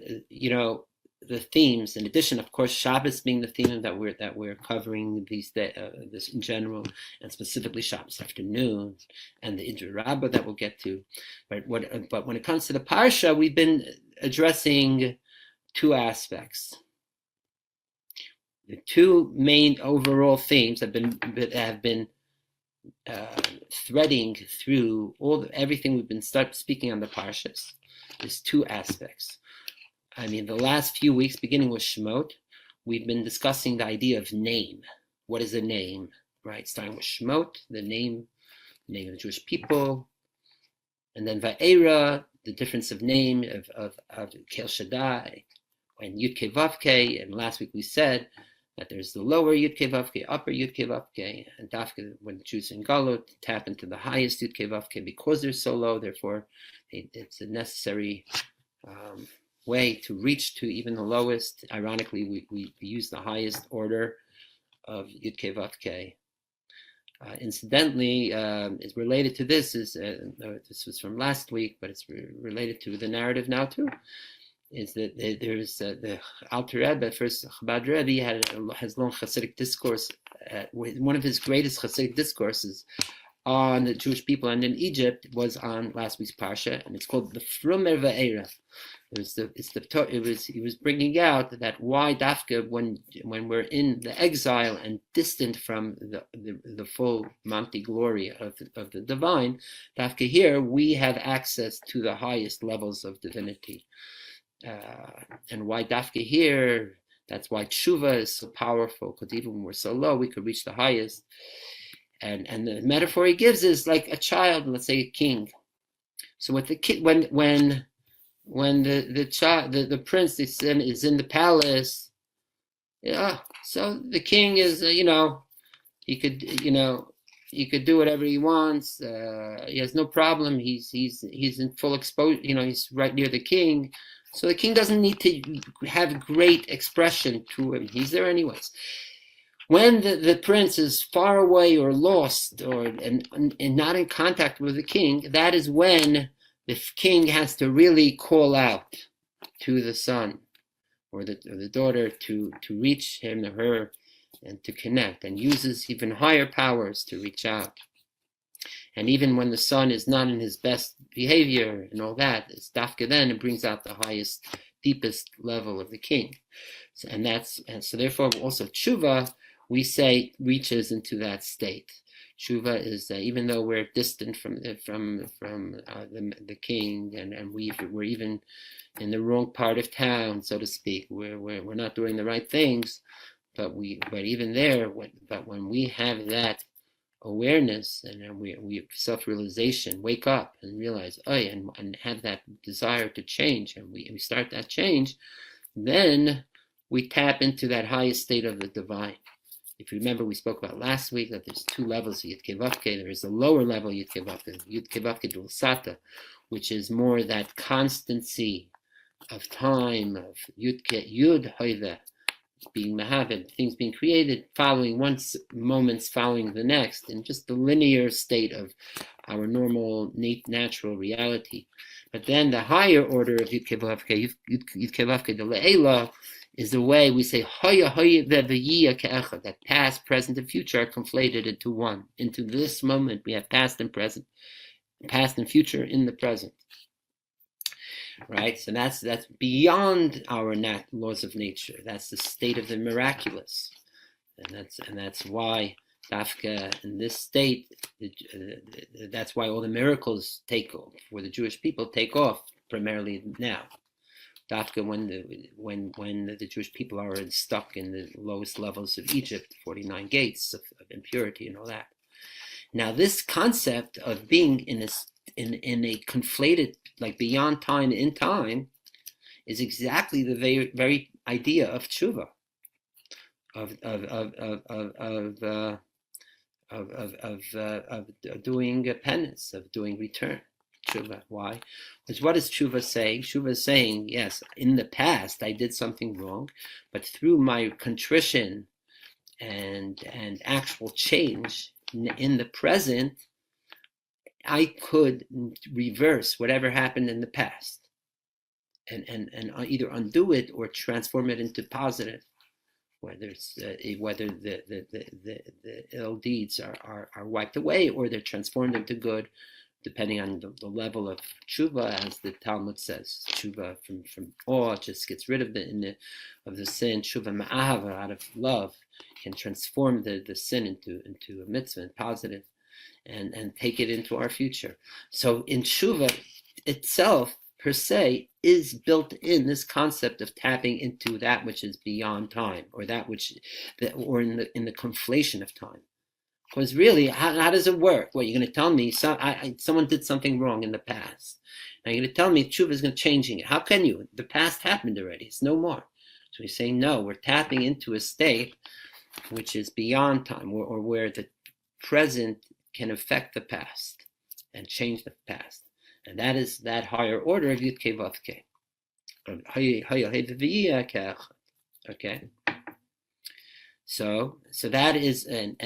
the themes, in addition, of course, Shabbos being the theme that we're covering this in general, and specifically Shabbos afternoon, and the Idra Rabbah that we'll get to. But when it comes to the parsha, we've been addressing 2 aspects. The 2 main overall themes have been threading through everything we've been speaking on the parshas. There's 2 aspects. The last few weeks, beginning with Shemot, we've been discussing the idea of name. What is a name, right? Starting with Shemot, the name of the Jewish people, and then Va'era, the difference of name of Kel Shaddai and Yud Kei Vav Kei. And last week we said that there's the lower Yud Kei Vav Kei, upper Yud Kei Vav Kei, and Dafka, when the Jews in Galut tap into the highest Yud Kei Vav Kei because they're so low, therefore it's a necessary way to reach to even the lowest. Ironically, we use the highest order of Yud Kei Vav Kei. Incidentally, is related to this. This was from last week, but it's related to the narrative now too. Is that there's the Alter Rebbe, first Chabad Rebbe, has long Hasidic discourse. One of his greatest Hasidic discourses on the Jewish people and in Egypt was on last week's parsha, and it's called the Frumer Va'era. He was bringing out that why dafka when we're in the exile and distant from the full Monty glory of the divine, dafka here we have access to the highest levels of divinity. And why dafka here? That's why tshuva is so powerful, because even when we're so low, we could reach the highest. And the metaphor he gives is like a child, let's say a king. So with the kid, when the prince is in the palace, yeah. So the king is, he could do whatever he wants. He has no problem. He's in full exposure. He's right near the king. So the king doesn't need to have great expression to him. He's there anyways. When the prince is far away or lost and not in contact with the king, that is when the king has to really call out to the son or the daughter to reach him or her and to connect, and uses even higher powers to reach out. And even when the son is not in his best behavior and all that, it's dafka then it brings out the highest, deepest level of the king. So therefore also tshuva, we say, reaches into that state. Tshuva is even though we're distant from the king, and we're even in the wrong part of town, so to speak. We're not doing the right things, but even there, when we have that awareness and we self-realization, wake up and realize, and have that desire to change, and we start that change, then we tap into that highest state of the divine. If you remember, we spoke about last week that there's two levels of Yud Kei Vav Kei. There is a lower level Yud Kei Vav Kei, Yud Kei Vav Kei Dul Sata, which is more that constancy of time, of Yud Hoive, being Mahavim, things being created, following moments following the next, in just the linear state of our normal, natural reality. But then the higher order of Yud Kei Vav Kei, Yud Kei Vav Kei Dul Le'ela, is the way we say that past, present, and future are conflated into one. Into this moment, we have past and present, past and future in the present. Right? So that's beyond our laws of nature. That's the state of the miraculous, and that's why dafka in this state. That's why all the miracles for the Jewish people take off primarily now. Dafka when the Jewish people are stuck in the lowest levels of Egypt, 49 gates of impurity and all that. Now this concept of being in a conflated, like beyond time in time, is exactly the very idea of tshuva, of doing penance, of doing return. Tshuva. Why? Because what is tshuva saying? Tshuva is saying, yes, in the past I did something wrong, but through my contrition and actual change in the present, I could reverse whatever happened in the past, and either undo it or transform it into positive. Whether the ill deeds are wiped away or they're transformed into good, depending on the level of tshuva, as the Talmud says. Tshuva from awe just gets rid of the sin. Tshuva ma'ahava, out of love, can transform the sin into a mitzvah and positive, and take it into our future. So in tshuva itself, per se, is built in this concept of tapping into that which is beyond time, or in the conflation of time. Because really, how does it work? Well, you're going to tell me someone did something wrong in the past. Now you're going to tell me tshuva is going to changing it. How can you? The past happened already. It's no more. So we say no. We're tapping into a state which is beyond time, or where the present can affect the past and change the past, and that is that higher order of Yud Kei Vav Kei. Okay. So that is, and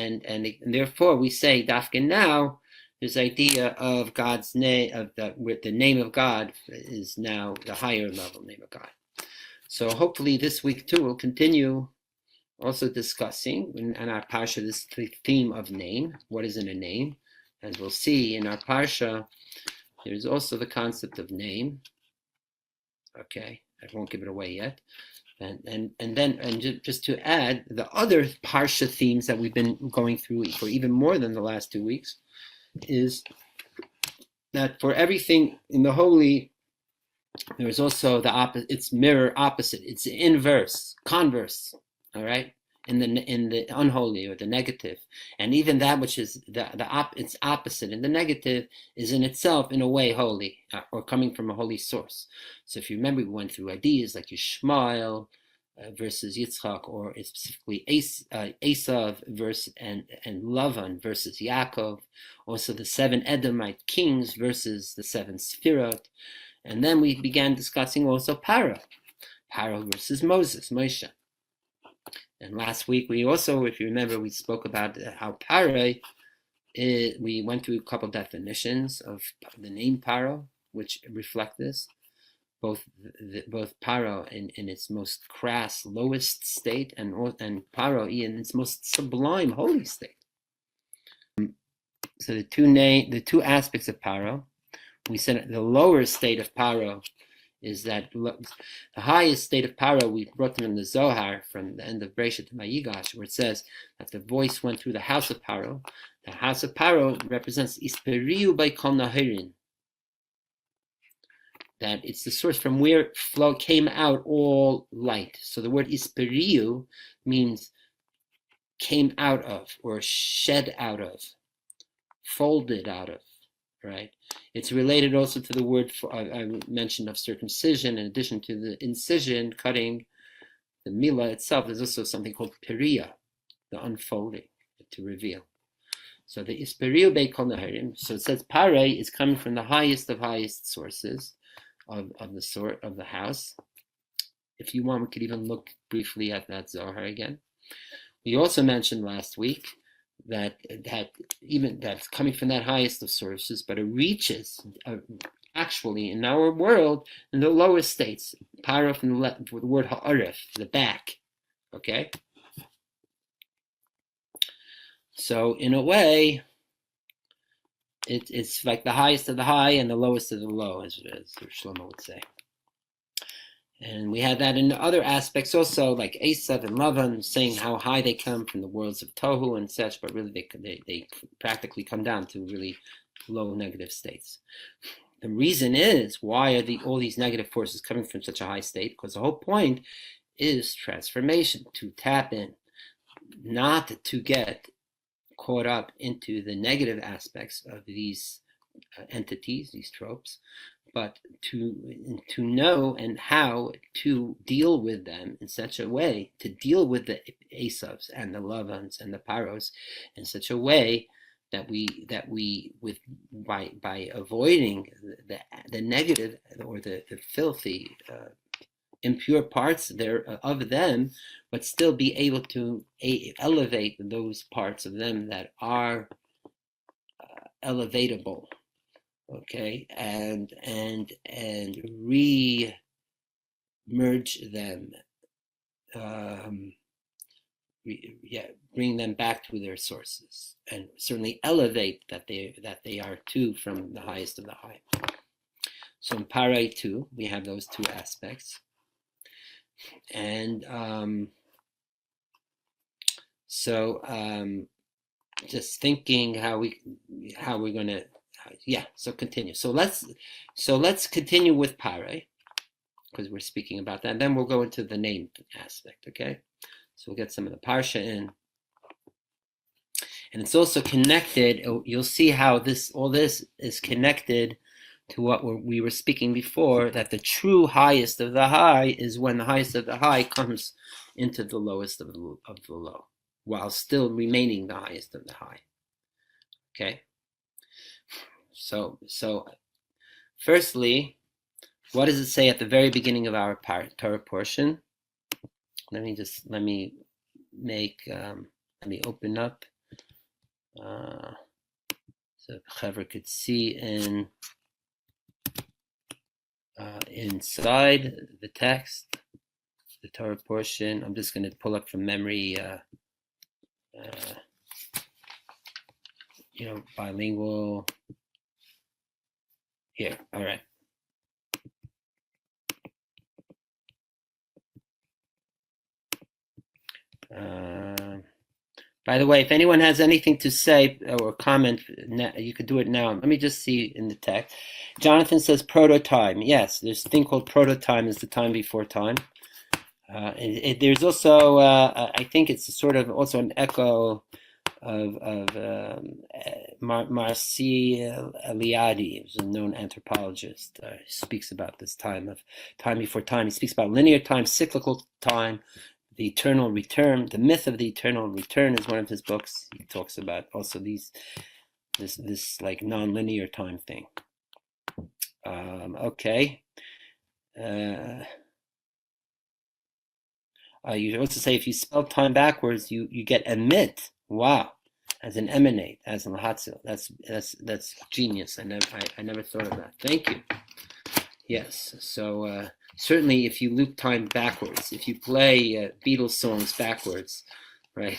therefore we say dafka now. This idea of God's name, with the name of God, is now the higher level name of God. So hopefully this week too we'll continue also discussing in our parsha this theme of name. What is in a name? As we'll see in our parsha, there's also the concept of name. Okay, I won't give it away yet. And just to add, the other parsha themes that we've been going through for even more than the last 2 weeks is that for everything in the holy, there is also the opposite. It's mirror opposite. It's inverse, converse. All right, in the unholy or the negative, and even that which is its opposite in the negative is in itself in a way holy or coming from a holy source. So if you remember, we went through ideas like Yishmael versus Yitzchak, or specifically Esav versus and Lavan versus Yaakov. Also the 7 Edomite kings versus the 7 Sfirot. And then we began discussing also Paro versus Moshe. And last week we also, if you remember, we spoke about how Paro, we went through a couple definitions of the name Paro, which reflect this. Both Paro in its most crass, lowest state, and Paro in its most sublime, holy state. So the two aspects of Paro, we said the lower state of Paro is that the highest state of Paro we brought them in the Zohar from the end of Bereshit to Vayigash, where it says that the voice went through the house of Paro. The house of Paro represents Isperiu by Kol Nahirin. That it's the source from where flow came out all light. So the word Isperiu means came out of, or shed out of, folded out of, right? It's related also to the word I mentioned of circumcision. In addition to the incision, cutting, the milah itself, there's also something called periya, the unfolding, to reveal. So the Isperiu bei kol nahirim. So it says Pare is coming from the highest of highest sources of the sort of the house. If you want, we could even look briefly at that Zohar again. We also mentioned last week that even that's coming from that highest of sources, but it reaches actually in our world in the lowest states. Para from the word ha'aref, the back. Okay. So in a way, it's like the highest of the high and the lowest of the low, as Shlomo would say. And we had that in other aspects also, like Esav and Lavan, saying how high they come from the worlds of Tohu and such, but really they practically come down to really low negative states. The reason is, why are all these negative forces coming from such a high state? Because the whole point is transformation, to tap in, not to get caught up into the negative aspects of these entities, these tropes, but to know and how to deal with them in such a way, to deal with the Esavs and the Lavans and the Paros in such a way that we by avoiding the negative or the filthy impure parts of them, but still be able to elevate those parts of them that are elevatable. Okay, and re-merge them, bring them back to their sources, and certainly elevate that they are too from the highest of the high. So in Parai 2, we have those two aspects, and just thinking how we're going to. So continue. So let's continue with Pare, because we're speaking about that. And then we'll go into the name aspect, okay? So we'll get some of the Parsha in. And it's also connected. You'll see how all this is connected to what we were speaking before, that the true highest of the high is when the highest of the high comes into the lowest of the low, while still remaining the highest of the high. Okay? So firstly, what does it say at the very beginning of our Torah portion? Let me let me open up so Chaver could see inside the text, the Torah portion. I'm just going to pull up from memory, bilingual. Here, all right. By the way, if anyone has anything to say or comment, you could do it now. Let me just see in the text. Jonathan says proto-time. Yes, there's a thing called proto-time, is the time before time. There's also, I think it's sort of also an echo of Marci Eliade, who's a known anthropologist. He speaks about this time before time. He speaks about linear time, cyclical time, the eternal return. The myth of the eternal return is one of his books. He talks about also this like non-linear time thing. Okay. You also say if you spell time backwards, you get emit. Wow, as an emanate, as an lahatzil. That's genius. I never thought of that. Thank you. Yes. So certainly, if you loop time backwards, if you play Beatles songs backwards, right?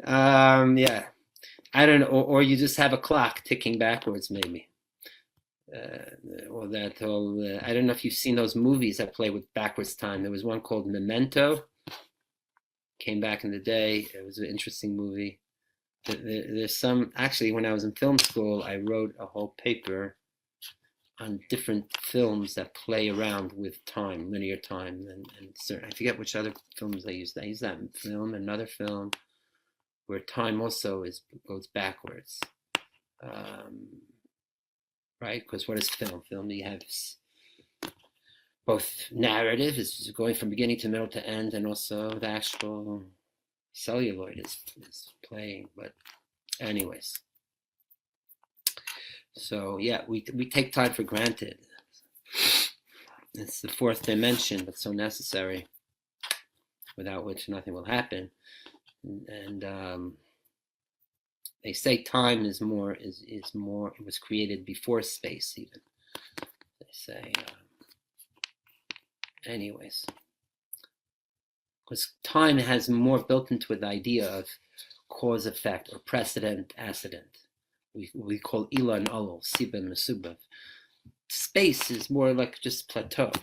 Yeah. I don't know, or you just have a clock ticking backwards, maybe. Or that whole, I don't know if you've seen those movies that play with backwards time. There was one called Memento, came back in the day. It was an interesting movie. There's some, actually, when I was in film school, I wrote a whole paper on different films that play around with time, linear time, and certain, I forget which other films I used. I used that film, another film, where time also goes backwards. Right? Because what is film? Film, you have both narrative, is going from beginning to middle to end, and also the actual celluloid is playing. But anyways, so yeah, we take time for granted. It's the fourth dimension, but so necessary, without which nothing will happen. And they say time is more. It was created before space, even. They say. Anyways, because time has more built into it the idea of cause effect or precedent accident. We call ila and alol, siba and mesuba. Space is more like just plateau,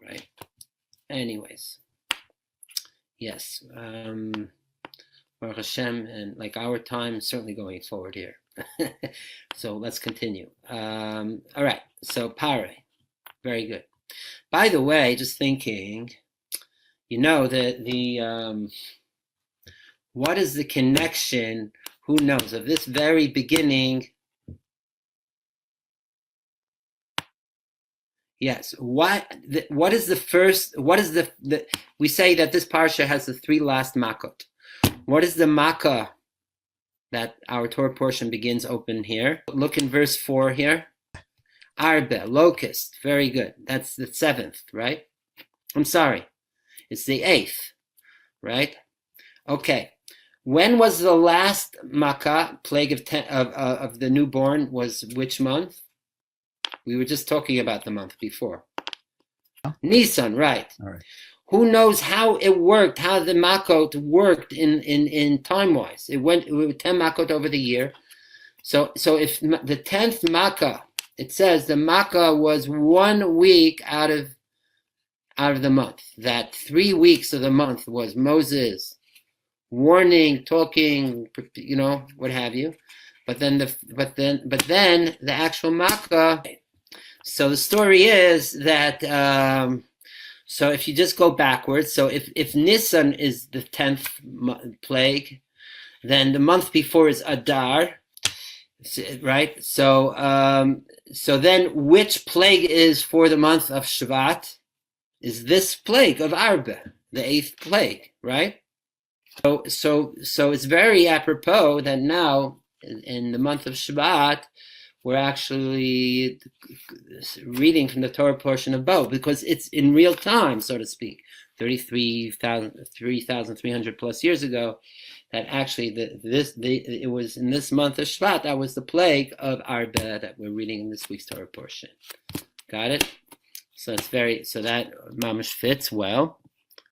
right? Anyways, yes. Baruch Hashem, and like our time is certainly going forward here. So let's continue. All right, so pare, very good. By the way, just thinking, what is the connection, who knows, of this very beginning? Yes, what is the first, we say that this parsha has the three last makot. What is the makkah that our Torah portion begins open here? Look in verse 4 here. Arbe, locust, very good. That's the 7th, right? I'm sorry, it's the 8th, right? Okay. When was the last makkah, plague of the newborn, was which month? We were just talking about the month before. Nisan, right. All right. Who knows how it worked, how the makot worked in time-wise? It went 10 makot over the year. So if the 10th makkah, it says the makkah was 1 week out of the month. That 3 weeks of the month was Moses warning, talking, what have you. But then the actual makkah. So the story is that. So if you just go backwards, so if Nisan is the 10th plague, then the month before is Adar, right? So then which plague is for the month of Shvat? Is this plague of Arba, the 8th plague, right? So it's very apropos that now in the month of Shvat we're actually reading from the Torah portion of Bo, because it's in real time, so to speak, 3,300 plus years ago, that actually it was in this month of Shvat that was the plague of Arba that we're reading in this week's Torah portion. Got it? So that mamish fits well.